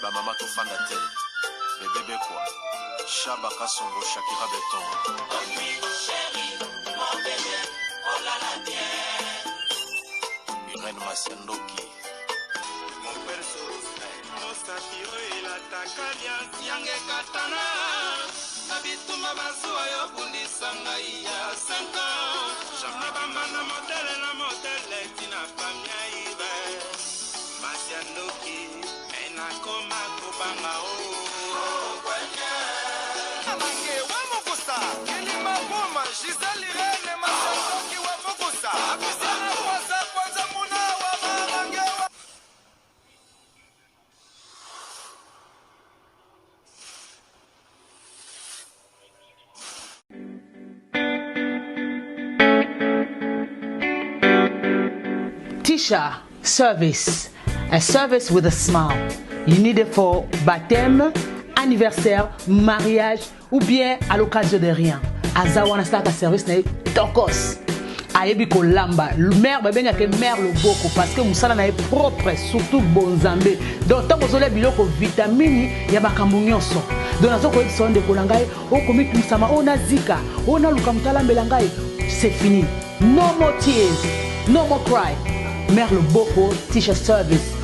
ba mama to fanda te. Bébé quoi. Chaba Kasongo Shakira Beton. Oh oui, chérie, mon bébé, oh là là, bien. Irène Masiandoki. Mon perso, mon satiro et la takalia, Siange Katana. Nabituma Basua, Yobundi Sangaïa, 5 ans. Jamaba Mana modèle, la modèle, Tina Famia Ibe. Masiandoki, Ena Koma Kobanga, oh. Tisha service, a service with a smile. You need it for baptême, anniversaire, mariage ou bien à l'occasion de rien. Azawana start a service na tokos. Ayebi ko lamba. Mère babenga ke mère le boko parce que musala na propre surtout bonzambe. Donc tant bozole biloko vitamine ya bakambu nyonso. Donc nazo ko ebisa de kolangai o komi tumsama o nazika o na luka mutala mbelangai. C'est fini. No more tears, no more cry. Mère le boko Tisha service.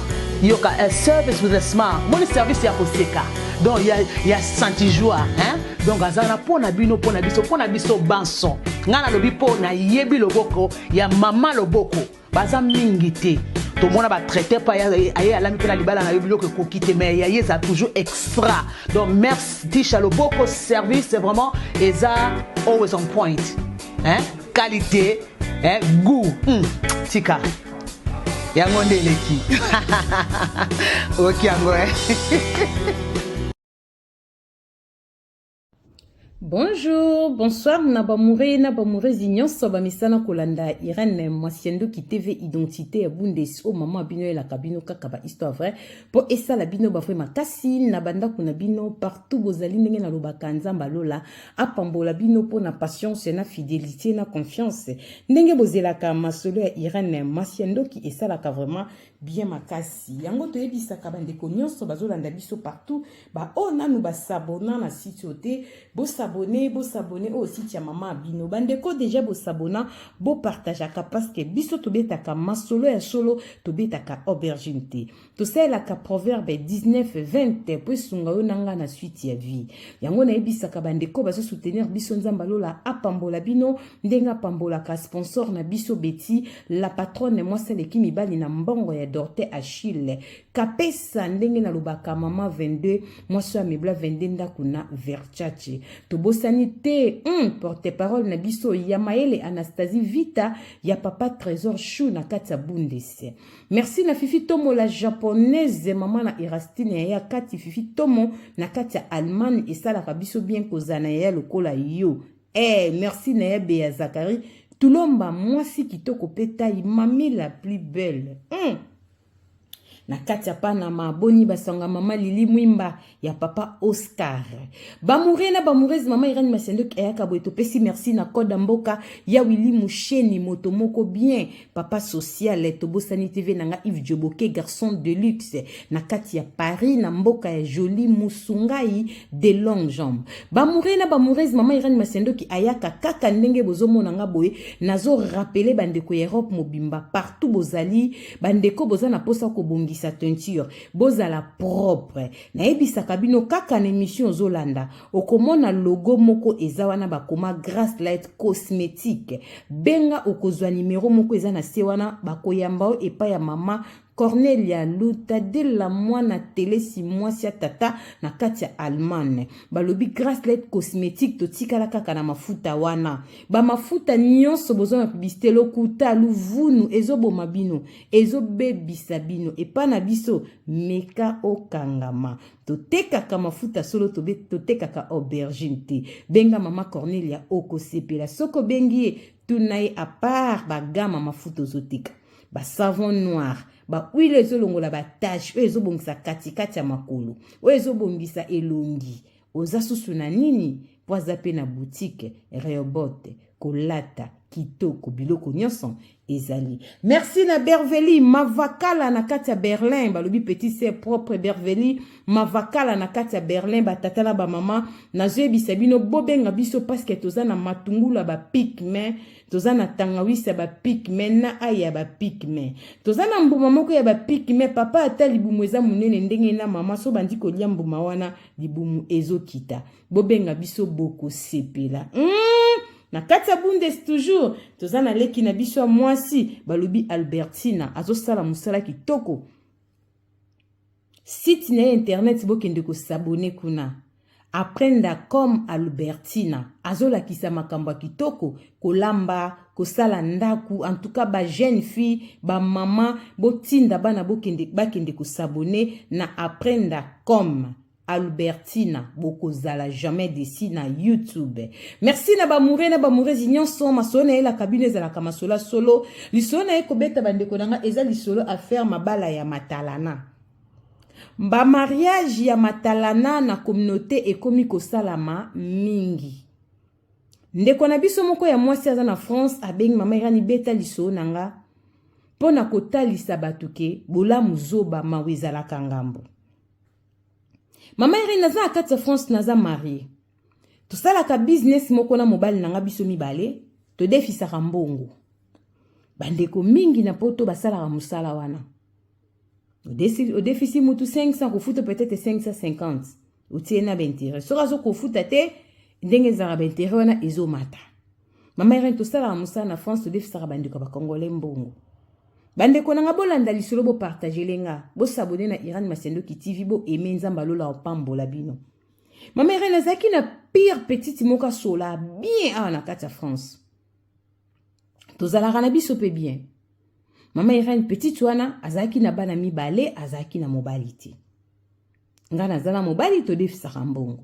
Yoka a service with a smile. Mon service ya koseka. Donc il y a senti joie, hein? Donc azana pona bino pona biso banson. Ngana lobi pona yebi loboko ya mama loboko. Baza mingi te. To mona ba traiter pa ya alami pela libala na yobiloko ko kite mais ya yeza toujours extra. Donc merci Tisha loboko service c'est vraiment eza always on point. Hein? Qualité, hein? Goût. Tika. Yango ndeleki. OK yango. Bonjour, bonsoir, Nabamouré, Zignon, Sobamisana Kolanda, Irène, Masiendo qui TV Identité, Bundes, oh maman Abino et la cabino, Kakaba, histoire vraie, pour essa la bino bafre makasi, Nabanda Kunabino, partout, Bozali, Nengen, Alobakanza, Balola, Apambo, la bino, pour na patience, na fidélité, na confiance, Nenge Bozela Kamasolo, Irène, Masiendo qui essa la vraiment bien makasi. Yango to ebisa kabande konyoso bazolanda biso partout, ba ona nous ba s'abonner na site ote, bo s'abonner au site ya maman Abino. Bandeko déjà bo s'abonner, bo partageaka parce que biso to betaka masolo ya solo to betaka aubergine te. To sela ka proverbe 19:20 po sunga yo nanga na suite ya vie. Yango na ebisa kabandeko bazo soutenir biso nzamba lola apambola bino ndenga pambola ka sponsor na biso Betty la patronne moi celle qui mibali na mbongo ya Dorte Achille kapesa ndenge na lobaka mama 22 moi so amebla 22 ndakuna Verchache to bosani te porte-parole na biso ya Maele Anastasie Vita ya papa Trésor Chou na kati Bundese. Merci na Fifi Tomo la japonaise maman na Irastine ya kati Fifi Tomo na kati Allemagne et ça la biso bien kozana ya lokola yo. Merci na ya Bea Zakari Tulomba moi si kitoko petaille mami la plus belle. Na katia pana maboni basanga mama Lili Mwimba ya papa Oscar. Bamouré mama Irène Masiendo ayaka boeto pesi merci na koda mboka ya Willy Moucheni motomoko bien papa social Tobosani TV nanga Yves Djoboke garçon de luxe na katia Paris na mboka ya Jolie Musungai de longues jambes. Bamouré mama Irène Masiendo ki ayaka kaka ndenge bozomo nanga boye nazo rappeler bandeko Europe mobimba partout bozali bandeko bozana posa ko bongi sa teinture bozala propre na ebisaka bino kaka na émission Zolanda okomona logo moko ezawana bakoma Grace Light Cosmétique benga okozwa numéro moko ezana sewana bakoyamba epa ya mama Cornelia Luta de la mwana télé si mwasi tata na kati ya Allemagne. Balobi Grace Light Cosmétique to tikala kaka na mafuta wana. Ba mafuta nyonso bozo na publicité lokuta luvunu ezobo mabino ezo bebisa bino epa na biso meka okangama. To teka ka mafuta solo to teka ka aubergine te. Benga mama Cornelia oko sepela soko bengi tunaye a part ba gama mafuta ozotika. Ba savon noir, ba huile ezolongola ba tache, ezo bongisa katikati ya makolo, ezo bongisa elongi. Oza susu na nini? Poaza pe na boutique, Rehoboth, Kolata, kitoko biloko nyonso ezali. Merci na Berveli mavakala na kati ya Berlin balobi petit sœur propre Berveli mavakala na kati ya Berlin batata na ba mama nazoyebisa bino bobenga biso parce que toza na matungula ba pigme toza na tangawisa ba pigme na aya ba pigme toza na mbuma moko ya ba pigme papa ata libumu eza munene ndenge na mama so bandi kolia mbuma wana libumu ezokita bobenga biso boko sepela na kati ya Bundes toujours toza na leki na biso ya mwasi balobi Albertina azosala musala kitoko site na internet bokende ko s'abonner kuna aprenda comme Albertina azolakisa makambo ya kitoko kolamba kosala ndaku en tout cas ba jeune fille ba mama botinda bana bakende ko s'abonner na aprenda comme Albertina bokozala jamais desi na YouTube. Merci na ba moure nyonso masona la kabine za la kamasola solo lisona ekobeta bandeko nanga eza lisolo affaire mabala ya matalana. Ba mariage ya matalana na communauté ekomi kosalama mingi. Ndeko na biso moko ya mwasi aza na France abengi mama irani beta lisolo nanga pona kotalisa batuke bola muzoba mawezala kangambo. Mama Irene naza akati France naza marié. To sala ka business moko na mobile nanga biso mibale, to defisa mbongo. Bandeko mingi na poto basala ka musala wana. O defisi mutu 500 ko futa peut-être 550. Utie na bentire. Sora zo ko futa te ndenge za bentire wana ezo mata. Mama Irene to sala ka musala na France to defisa ka bandeko ba Congolais mbongo. Bandeko nanga bolanda lisolo bo partager lenga bo s'abonner na Iran Masendoki TV bo aimer nzamba lola opambola bino. Mama Irene azaki na pire petite moka sola bien na kati ya France. Tozala kana biso pe bien. Mama Irene petite wana azaki na bana mibale azaki na mobilité. Ngana zala mobali to defisa mbongo.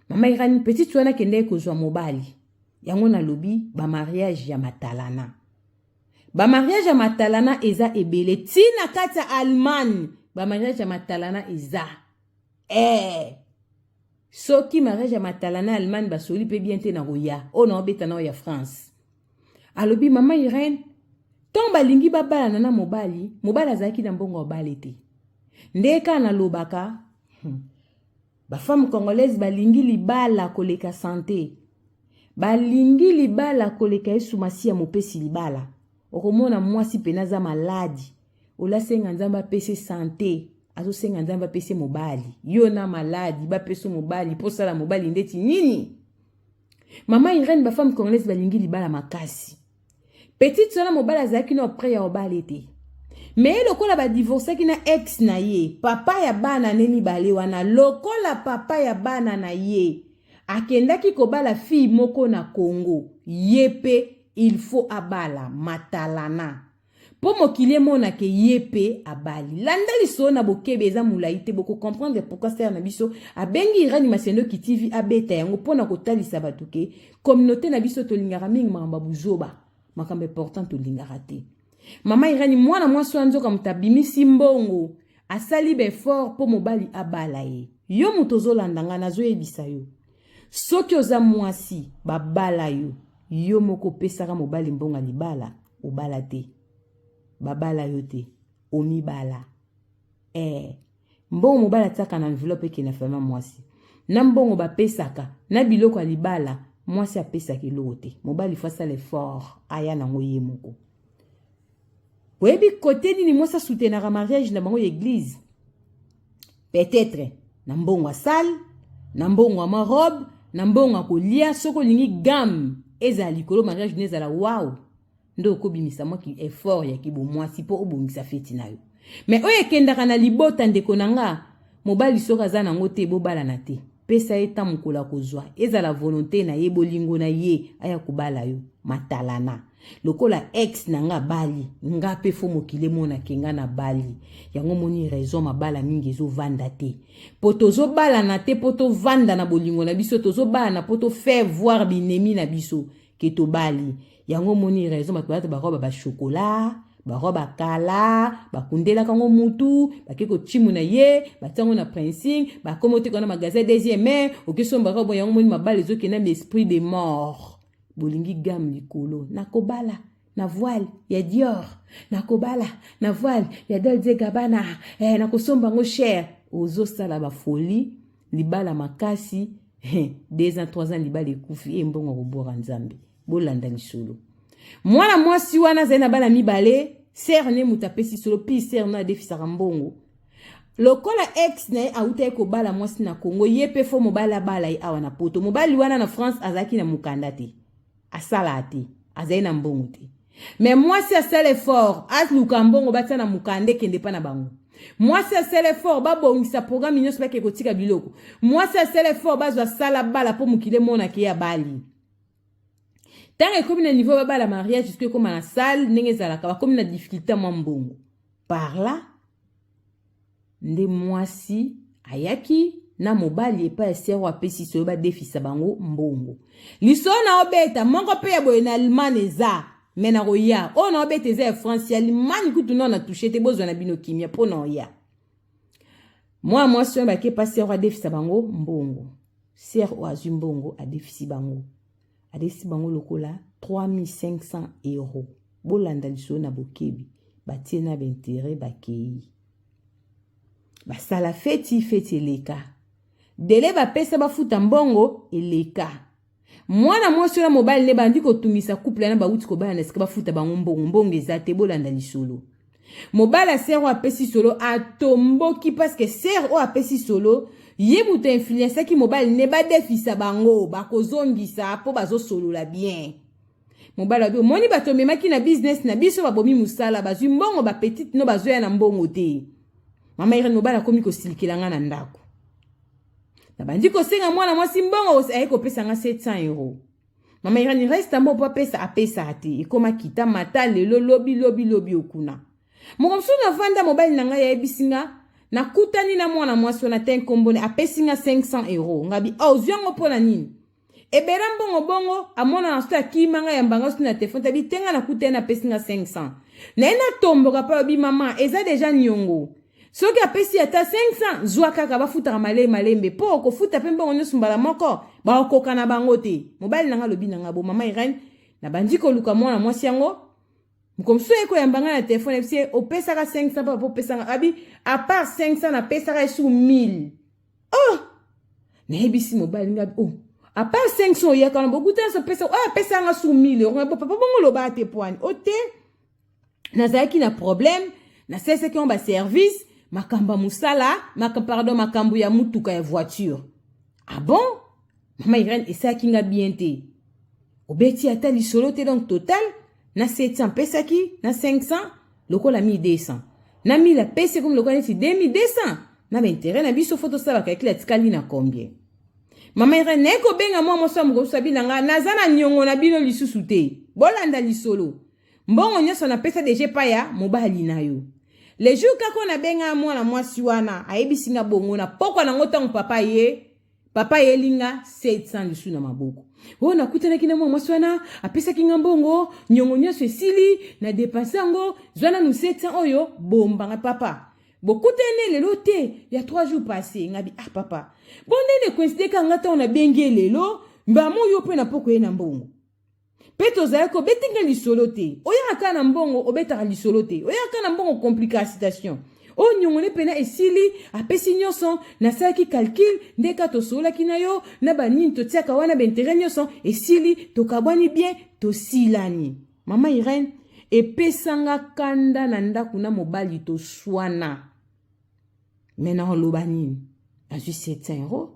Mama Irene petite wana kende kozwa mobali. Yango na lobi ba mariage ya matalana. Ba mariage ya matalana eza ebele tina kati ya Allemagne ba mariage ya matalana eza soki mariage ya matalana Allemagne basoli pe bien te na roya ona obeta na ya France alobi mama Irene tomba lingi babala na mobali azaki na mbongo obale te ndeka na lobaka ba femme congolaise balingi libala koleka santé balingi libala koleka esumasi ya mopesi libala. Okomona mwasi penaza maladi. Ola senga nzamba pese santé. Azo senga nzamba pese mobali. Yo na maladi. Ba peso mobali. Posa la mobali ndeti nini? Mama Irene ba femme congolaise balingi libala makasi. Petite sona mobali azaki no après ya obali te. Mais lokola ba divorce ki na ex na ye. Papa ya bana neni bale wana. Lokola papa ya bana na ye. Akendaki kobala fille moko na Congo. Yepe. Il faut abala matalana. Po mokilie mona ke yepe abali. Landa liso na bokebe eza mulaite boko comprendre pourquoi c'est na biso abengi Irani Masendoki TV abeta yango pona kotalisa batuke communauté na biso to lingara mingi mamba buzoba makambe important to lingara te. Mama Irani mwana mwaso anzoka mutabimisi mbongo asali be fort po mobali abala ye. Yo mutozo landanga nazo yebisa yo. Soki oza mwasi babala yo. Yo moko pesaka mobali mbonga libala obala te babala yo te omibala mbongo mobala tsaka na enveloppe ke na fama mwasi na mbongo bapesaka na biloko libala mwasi apesaka eloko te mobali fasa l'effort aya nango ye moko oyebi kote nini mwasi asoutenaka mariage na bango église peut-être na mbongo asale na mbongo ama robe na mbongo kolia soko lingi gamme eza likolo mariage nezala wow ndo kobimisa mwa ki effort ya kibo mwasi po obongisa feti na yo mais oye kendaka na libota ndeko nanga mobali soka za nango te bobala na te pesa eta mukola kozwa ezala volonté na ye bolingo na ye aya kubala yo matalana lokola ex nanga bali nga pe fo mokile mona kenga na bali yango moni raison mabala mingi zo vanda te poto zo bala na te poto vanda na bolingo na biso to zo bala na poto faire voir binemi na biso ke to bali yango moni raison batwata ba roba ba chocolat ba roba kala ba kundela kango mutu ba keko chimu na ye ba tango na pricing ba komote kona magasin deuxième main okeso ba roba yango moni mabala zo kena l'esprit de mort bolingi gamme likolo nakobala na voile ya Dior nakobala na voile ya Dolce Gabbana nakosomba ngo cher ozosala ba folie libala makasi 2 ans 3 ans libala ekufi mbongo kobora nzambe bolanda lisolo mwana mwasi wana zena bana mibale ser ne mutapesi solo pi ser na defisaka mbongo lokola ex ne auta ekobala mwasi na Congo yepe fo mobala bala awa na poto mobali wana na France azaki na mukanda te asala te azai na mbongo te mais mwasi asala effort atluka mbongo batsa na mukande kende pa na bango mwasi asala effort babongisa programme nyonso bake kotika biloko mwasi asala effort bazwa sala bala po mukile mona ke ya bali tant que comme na niveau baba la mariage jusque comme na salle ndenge zalaka comme na difficulté mwa mbongo par là nde mwasi ayaki na mobali epa esero apesi so ba defisa bango mbongo liso na obeta mongo pe ya boye na Allemagne eza mena roya ona obeta eza France ya Allemagne kutu na touché te bozwa na bino kimia po na ya mwasi ba ke passer wa defisa bango mbongo ser o azumbongo a defisi bango adesi bango lokola 3500 euros bolanda liso na bokebi batie na bintérêt bakei basala feti eleka dele bapesa bafuta mbongo eleka mwana mwasi na mobali ne bandi kotungisa couple na bauti kobala na sika bafuta bango mbongo eza te bolanda lisolo mobala ser o apesi solo atomboki parce que ser o apesi solo ye muto influence ki mobile ne ba defisa bango bakozongisa po bazosolola bien mobile ba moni bato memaki na business na biso babomi musala bazwi mbongo ba petite no bazoya na mbongo te mama ire mobile komi ko silikilanga na ndako na bandi ko senga mwana mwasi mbongo ayeko pesa nga 700 euros mama ire ni reste mbo pa pesa apesa ate ikoma kita mata lelo lobi okuna mokomso na vanda mobile nanga ya ebisinga na kutani na mwana mwasi na ten kombone apesinga 500 euros ngabi ozyango pona nini ebera bongo amona na sta kimanga ya mbanga na telefone tabi tenga na kutani apesinga 500 na ina tomboka pa bi mama eza deja nyongo soki apesi ata 500 zwa kaka bafuta malembe po ko futa pe mbongo nyoso mbala moko ba okoka na bango te mobile nanga lobi nanga bo mama Irene na bandiko luka mwana mwasi yango mkomso eko yambanga na telefone psie opesa ka 500 pa po pesa abi à part 500 na pesa ka sous 1000 oh na ebisi mobile ngabi oh à part 500 ya kana bokuta so pesa pesa nga sous 1000 euros papa bongo lo ba te poani ote na zaki na problème na sese ki on ba service makamba musala makambu ya mutuka ya voiture ah bon mama Irene esa kinga bien te obeti ata lisolo te donc total na 700 pesa ki na 500 lokola 1200 na 1000 pesa comme lokola neti 2200 na intérêt na biso photo sala ka kila tikali na combien mama Irene ko benga mwa moso mo sabi nanga nazana nyongo na bino lisusu te bolanda lisolo mbongo nyoso na pesa deje pa ya mobali na yo les jours kako na benga mwana mwasi wana ayebisinga bongo na poko na ngota papa ye linga 700 lisu na maboko na kutana kina mwasi wana apesa kinga mbongo nyongo nyoso esili na depansango zwana nu 700 oyo bomba nga papa bokutene lelo te ya 3 jours passés ngabi papa bonene coïncide ka ngata ona bengi lelo mbamo yo pe na poko ye na mbongo peto zako betinga lisolo te oyaka na mbongo obetaka lisolo te oyaka na mbongo complication nyongo ne pena esili apesi nyoso na saki calcul ndeka to sola kinayo na banini to tiaka wana bentere nyoso esili to kabwani bien to silani mama Irene epesanga kanda na ndaku na mobali to swana mena olobani azui 700 euros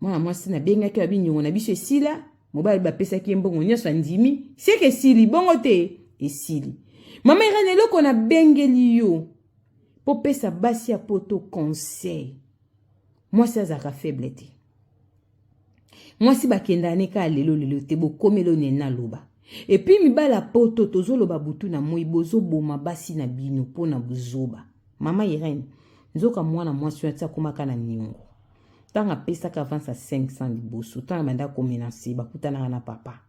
mwana mwasi na benga ki abinyongo na biso esila mobali bapesa ki mbongo nyoso ndimi seke sili bongo te esili mama Irene loko na bengeli yo po pesa basi ya poto conseil mwasi azaka faible te mwasi bakenda neka lelo te bokomelo nena loba et puis mibala poto tozoloba butu na moi bozo boma basi na bino pona buzoba mama Irene nzoka mwana mwasi ya komaka na niongo tanga pesa ka avance 500 liboso tanga banda komenansi bakutana na papa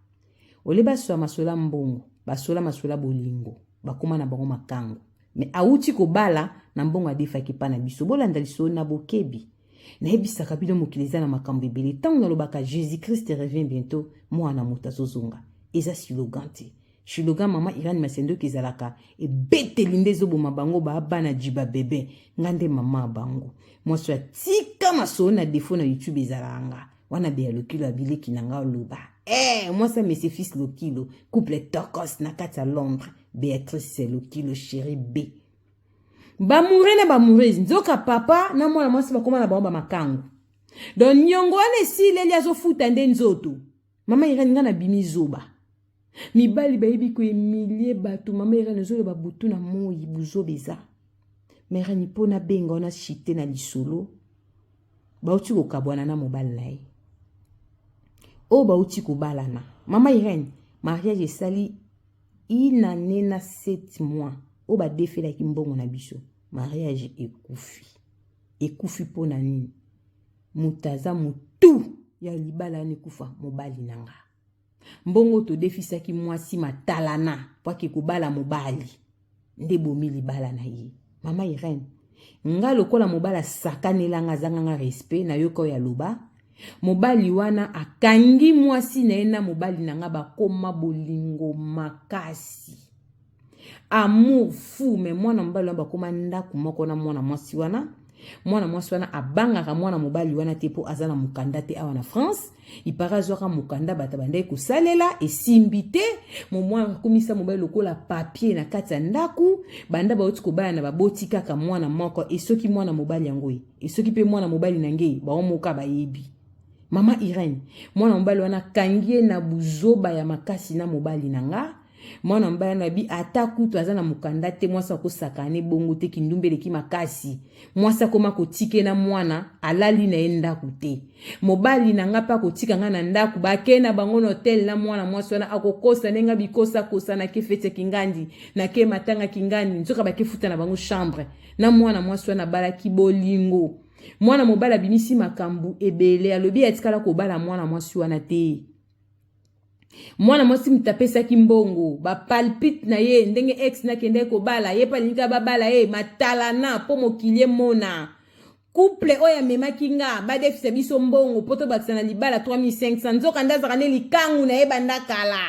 oleba so masola mbongo basola masola bolingo bakoma na bango makango mais auti ko bala na mbongo adefa ki pa na biso bolanda liso na bokebi nayebisaka bino mokili eza na makambo ebele ntango nalobaka Jésus Christ revient bientôt mwana moto azozonga eza slogan te slogan mama Irene Masendoki ezalaka ebeteli nde ezoboma bango baabana jiba bebe nga nde mama bango mwasi atika masolo na defo na YouTube ezalanga wana beya lokilo abileki na nga oloba mwasi mese fils lokilo couple tokos na kati ya Londres Béatrice lokilo chéri B bamoure na bamoureuse nzoka papa na mwana mwasi bakoma na bango bamakangu don nyongo wana esileli azofuta nde nzoto mama Irene nga na bimi zoba mibali bayebi ko emilie bato mama Irene zoloba butu na moyi buzoba eza mera ni pona benga ona chite na lisolo bauti kokabwana na mobali na ye o bauti kobalana mama Irene mariage esali inane na 7 mois o badefelaki mbongo na biso mariage ekufi pona nini mutaza mutu ya libala nekufa mobali nanga mbongo to defisaki mwasi matalana pwake kobala mobali nde bomi libala na ye mama Irene nga lokola mobala sakanelanga zanganga respect na yoko ya loba mobali wana akangi mwasi na ena mobali nanga bakoma bolingo makasi amour fou me mwana mobali wana bakoma ndaku moko na mwana mwasi wana abangaka mwana mobali wana te po azana mukanda te awa na France ipara zwaka mukanda bata bandai kosalela esimbi te mwana komisa mobali lokola papier na kati ya ndaku banda bauti kobala na baboti kaka mwana moko esoki mwana mobali yango esoki pe mwana mobali nange baomoka bayebi mama Irene mwana mobali wana kangie na buzoba ya makasi na mobali nanga mwana mbaya na bi ataku to azana mukanda te mwasa ko sakane bongo te kindumbele ki makasi mwasa koma kotike na mwana alali na enda kute mobali na ngapa kotika nga na ndaku bakena bango hotel na mwana mwasa wana akokosa nenga bikosa kosa na kefete kingandi na ke matanga kingandi nzoka bakefuta na bango chambre na mwana mwasa wana balaki bolingo mwana mobala bimisi makambu ebele alobi atikala ko bala mwana mwasa wana te mwana mwasi mutapesa kimbongo ba palpite na ye ndenge ex na kende ko bala ye palinga babala ye matalana po mokilie mona couple oya mema kinga ba defisa biso mbongo poto batsana libala 3500 nzoka ndazaka ne likangu na ye bandakala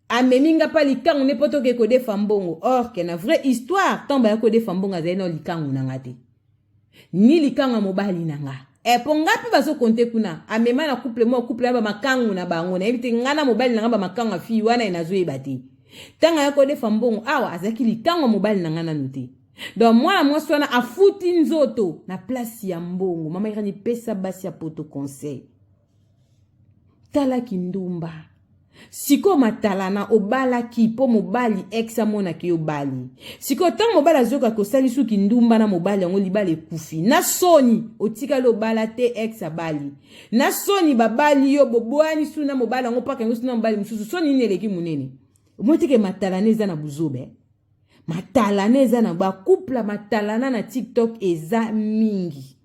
ameminga pa likangu ne poto ke ko defa mbongo or ke na vraie histoire tomba ya ko defa mbongo azali no likangu na ngate ni likangu mobali nanga pongapi baso konte kuna amema na couple ya makangu na bango na ebite ngana mobali na ngaba makangu afi wana inazo ebati tanga yako defa mbongo awa azaki likangu mobali na ngana nuti donc mwana mwasi wana afuti nzoto na place ya mbongo mama Irene pesa basi ya poto conseil tala kindumba siko matalana obala ki po mobali exa mona ki obali siko tang mobali azoka ko sali suki ndumba na mobali yango libale kufi na soni otika lo bala te exa bali na soni babali yo bobwani suna mobali yango paka yango suna mobali mususu soni neleki munene omotike matalana eza na buzobe matalana eza na ba couple matalana na TikTok eza mingi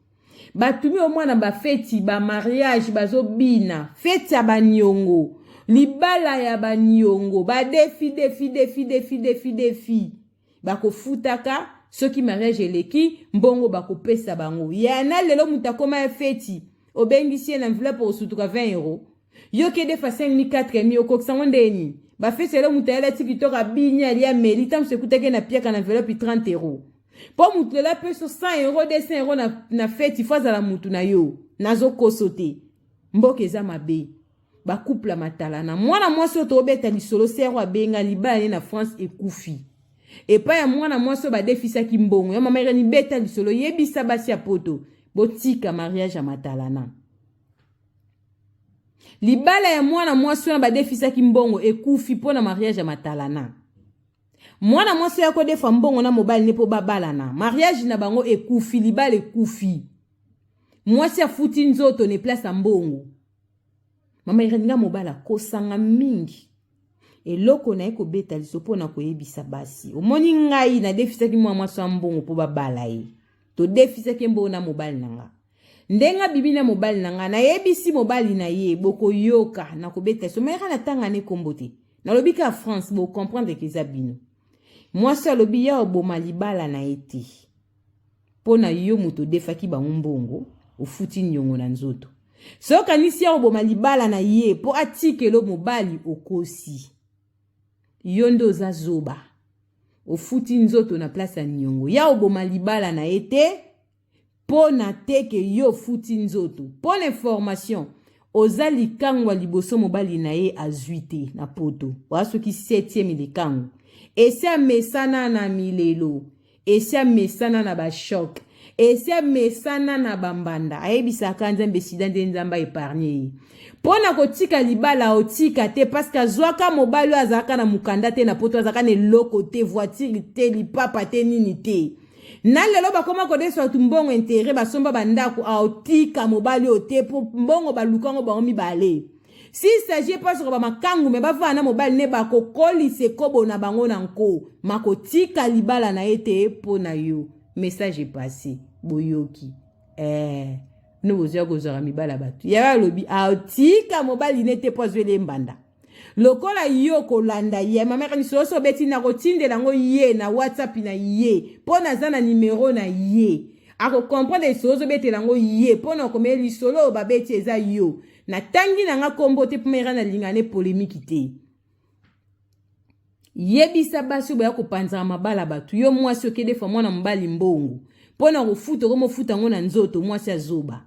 batumi o mwana ba feti ba mariage bazobina feti ya banyongo libala ya banyongo ba defi bako futaka soki mariage eleki mbongo bako pesa bango yana lelo mutakoma ya feti obengisi na enveloppe osutuka 20 euros yoke defa 5000 4000 okoksango ndeni ba feti lelo mutayela TikTok abinya ya melita msekutake na piaka na enveloppe 30 euros po mutu la peso 100 euros 200 euros na feti faza la mutu na yo nazo kosote mboke eza mabe ba couple matalana mwana mwasi to obeta lisolo sero abenga libala na France ekufi epa ya mwana mwasi ba defisa kimbongo ya mama Irene beta lisolo yebisa basi ya poto botika mariage matalana libala ya mwana mwasi ba defisa kimbongo ekufi pona mariage matalana mwana mwasi ya ko defa mbongo na mobali ne po babalana mariage na bango ekufi libala ekufi mwasi afuti nzoto ne place mbongo mama Irene nga mobala kosanga mingi eloko na eko beta lisopo na koyebisa basi omoni ngai na defisaki mwa mwasi mbongo po babala ye to defisaki mbongo na mobali nanga ndenga bibi na mobali nanga na yebisi mobali na ye boko yoka na kobeta so mera na tanga ne kombote na lobika France bo comprendre que zabino mwasi alobi ya oboma libala na ete pona yo muto defaki ba mbongo ofuti nyongo na nzoto. Soka nisi ya oboma libala na ye po atikelo mobali okosi. Yondo za zoba. Ofuti nzoto na place ya nyongo. Ya oboma libala na ete po na teke yo futi nzoto. Pour l'information, oza likango liboso mobali na ye azuite na poto. Waso ki 7e likango. Ese mesana na milelo. Ese mesana na ba shock. Ese mesana na bambanda. Ayebisa kanzambe sida nde nzamba épargné. Pona kotika libala otika te parce que zwaka mobali azaka na mukanda te na poto azaka ne loko te voiture te lipapa te nini te. Na lelo bakoma kodeswa tumbongo intérêt basomba bandako aotika mobali ote po mbongo balukango ba mibale. Si s'agit pas sur makangu me bavana mobali ne bakokoli se kobo na bango na nko makotika libala na ete po na yo. Message est passé. Boyoki. Nous vous avons dit mibala batu. Ya lobi aotika mobali n'était pas zwele mbanda. Lokola yo kolanda ye mama kani soso beti na kotinde lango ye na WhatsApp na ye. Pona zana numéro na ye. Ako comprendre soso beti lango ye. Pona komeli solo ba beti eza yo. Na tangi na nga kombo te pomera na lingane polémique te. Yebisa basu ba ko panza mabala batu yo mwasi okede fa mwana mbali mbongo pona kofuta ko mofuta ngo na nzoto mwasi azoba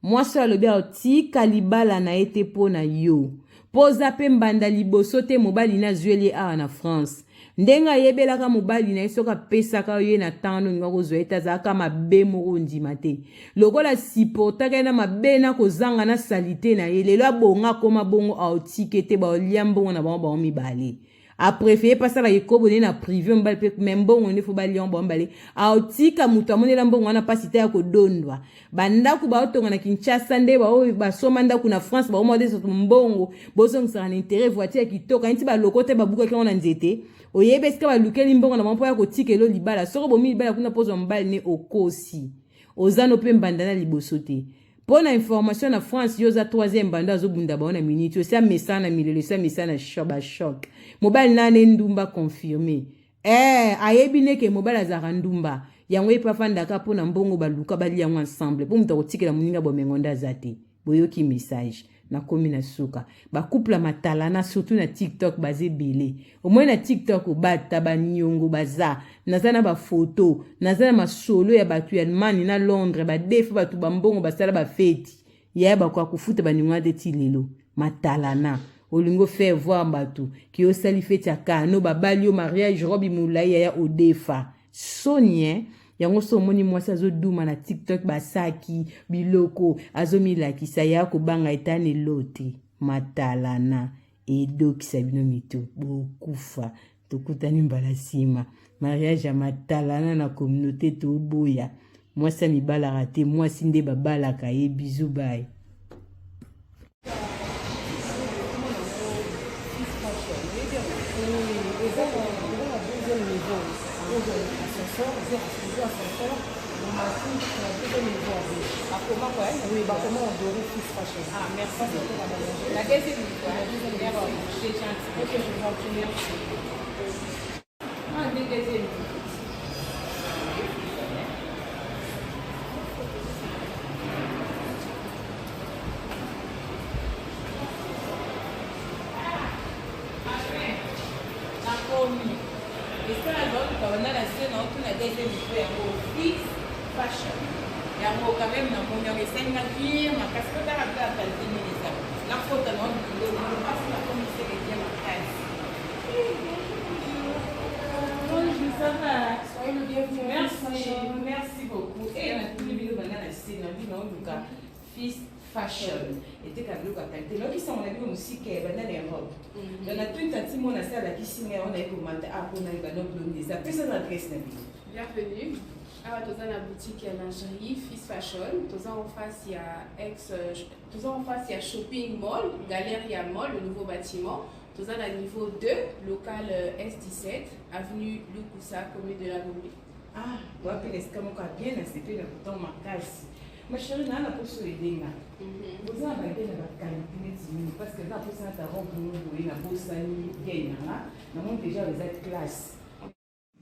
mwasi alobi otika libala na ete pona yo poza pe mbanda liboso te mobali na zweli a na France ndenga yebelaka mobali na isoka pesaka yo na tano ngako zoeta zaka mabe moko ndima te lokola sipotaka na mabe na kozanga na salite na ye lelo abonga koma bongo aotike te ba liambongo na ba mibale. A préféré passer la yekobo na privé mbali pe membongo ne fo bali on bombale a otika mutu amone la mbongo na pasite ya kodondwa banda ku ba otonga na Kinshasa nde ba o ba somanda ku na France ba o mode so mbongo bozo ngisa na intérêt voiture kitoka nti ba lokote ba buka kwa na nzete oyebe ska ba lukeli mbongo na mampo ya kotikelo libala soko bomi libala kuna pozo mbali ne okosi ozano pe mbandana libosote. Pour l'information en France, yoza 3e banda zo bunda ba na minute, ça mesana milele, ça mesana choc. Mobile na ndumba confirmé. Ayebine ke mobile azara ndumba. Yango epa fanda ka pona mbongo baluka bali yango ensemble. Pour muta kotikela muninga bo mengonda zate. Boyoki message na komi na suka. Ba couple matala na surtout na TikTok basé belé. Au moins na TikTok bata ba nyongo baza. Nazana ba photo, nazana ma solo ya batu ya mani na Londres ba defu batu bambongo basala ba feti. Ya ba kwa kufuta ba ninga de tilelo. Matala na. Olingo faire voir batu ki o sali feti akano ba balio mariage robi mulai ya odefa. Sonye yango so moni mwasi azoduma na TikTok basaki biloko azomilakisa ya kobanga etane lote matalana edokisa bino mito bokufa tokutani mbala sima mariage ya matalana na communauté toboya mwasi mibala rate mwasi nde babalaka ye bisou bye. Ah, merci beaucoup, madame. La deuxième fois, c'est gentil. Ok, je vous en prie, merci. Ah, deuxième. Et ça, alors, on a la scène, on a des fixe fashion. Il y a quand même dans mon scène, ma casquette à la qualité militaire. La photo, non, le passe la commission est bien ma caisse. Bonjour, ça va? Soyez le bienvenu. Merci beaucoup. Et on a tous les vidéos dans la scène, on a fils fashion. Et tu as vu la qualité. Là, qui sont on a vu aussi qu'il y a des robes. On a tout un petit monde à ça, la piscine, on a commenté à on a eu nos blondes. Ça peut s'adresser à nous. Bienvenue. Alors, dans la boutique lingerie Fils Fashion, en face il y a Shopping Mall, Galeria Mall, le nouveau bâtiment. Dans la niveau 2, local S17, avenue Lukusa, commune de la Gombe. Ah, vous avez les caméras bien, c'était le bouton marquage. Ma chérie, on a pour les dégâts. Vous avez la qualité parce que là, pour ça, tu as robe, tu as beau sani, tu as déjà les autres classes.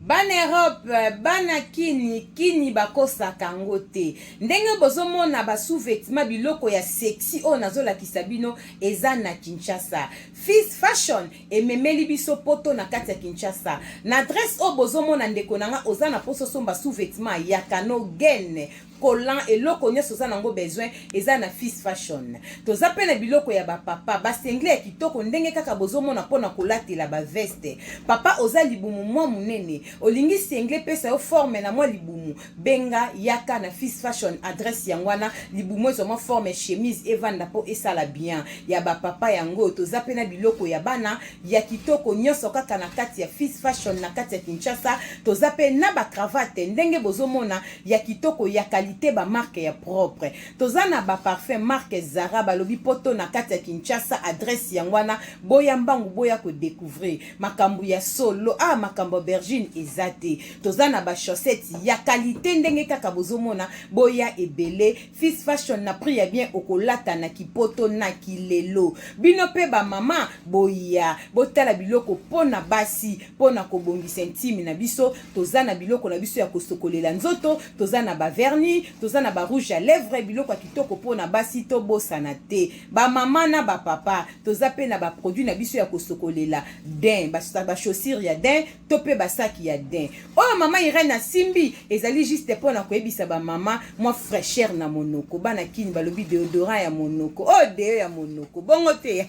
Bana Europe, bana kini bakosaka ngo te. Ndenge bozomona ba sous-vêtements biloko ya sexy o nazola kisabino eza na Kinshasa. Fils Fashion ememeli biso poto na kati ya Kinshasa. Na adresse o bozomona ndeko nanga oza na poso somba sous-vêtements ya kano gene. Collant et loko nyonso oza nango besoin eza na Fils Fashion. Toza pe na biloko ya ba papa ba sengle ya kitoko ndenge kaka bozomona pona kolatela ba veste. Papa oza libumu mwa munene olingi sengle pesa yo forme na mwa libumu benga yaka na Fils Fashion. Adresse yangwana libumu ezo mwa forme chemise evanda po esala bien ya ba papa yango. Toza pe na biloko ya bana ya kitoko nyonso kaka na kati ya Fils Fashion na kati ya Kinshasa. Toza pe na ba cravate ndenge bozomona ya kitoko ya ba marque ya propre. Tozana ba parfum marque Zara balobi poto na kati ya Kinshasa. Adresse yangwana boya mbangu boya ko découvrir makambu ya solo makambo bergine ezate. Tozana ba chaussettes ya qualité ndenge kaka bozomona boya ebele. Fils Fashion na prix ya bien okolata na kipoto na kilelo. Bino pe ba mama boya botala biloko pona basi pona kobongisa intime na biso. Tozana biloko na biso ya kosokolela nzoto. Tozana ba vernis, tozana ba rouge à lèvres biloko kitoko pona basi to bosana te. Ba mama na ba papa toza pe na ba produit na biso ya kosokolela din ba chaussures ya din to pe ba sac ya din. Oh mama Irene Simbi ezali juste pona koyebisa ba mama moi fraîcheur na monoko bana kini balobi déodorant ya monoko deo ya monoko bongo te.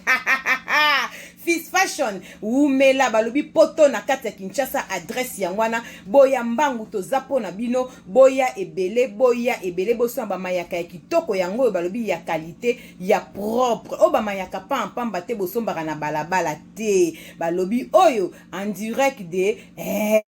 Fils Fashion umela balobi poto na kati ya Kinshasa. Adresse yangwana boya mbangu toza pona bino boya ebele boso ba mayaka ya kitoko yango balobi ya qualité ya propre ba mayaka pamba te bosombaka na balabala te balobi oyo en direct de